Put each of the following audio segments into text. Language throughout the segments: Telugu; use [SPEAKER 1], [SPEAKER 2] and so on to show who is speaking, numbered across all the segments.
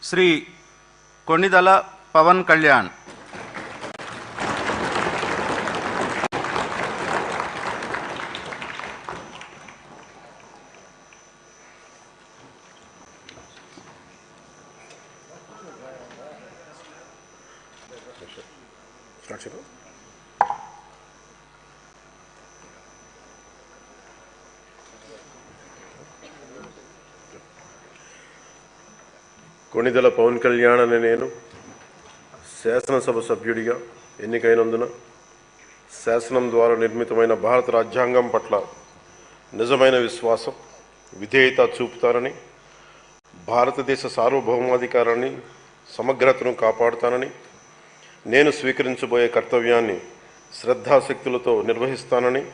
[SPEAKER 1] శ్రీ కొణిదల పవన్ కళ్యాణ్.
[SPEAKER 2] కొణిదెల పవన్ కళ్యాణ్ అనే నేను శాసనసభ సభ్యుడిగా ఎన్నికైనందున శాసనం ద్వారా నిర్మితమైన భారత రాజ్యాంగం పట్ల నిజమైన విశ్వాసం, విధేయత చూపుతానని, భారతదేశ సార్వభౌమాధికారాన్ని, సమగ్రతను కాపాడుతానని, నేను స్వీకరించబోయే కర్తవ్యాన్ని శ్రద్ధాశక్తులతో నిర్వహిస్తానని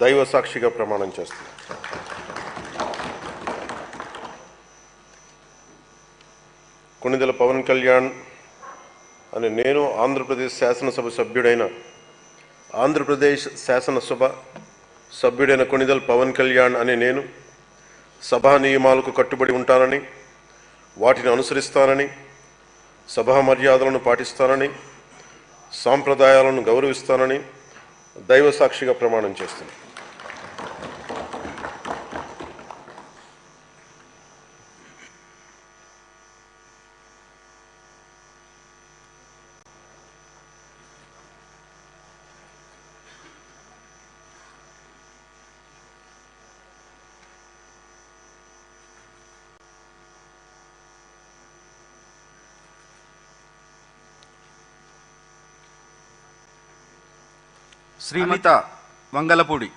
[SPEAKER 2] దైవ సాక్షిగా ప్రమాణం చేస్తాను. కొణిదెల పవన్ కళ్యాణ్ అని నేను ఆంధ్రప్రదేశ్ శాసనసభ సభ్యుడైన కొణిదెల పవన్ కళ్యాణ్ అనే నేను సభా నియమాలకు కట్టుబడి ఉంటానని, వాటిని అనుసరిస్తానని, సభా మర్యాదలను పాటిస్తానని, సాంప్రదాయాలను గౌరవిస్తానని దైవ సాక్షిగా ప్రమాణం చేస్తున్నాను.
[SPEAKER 1] శ్రీమతి వంగలపూడి.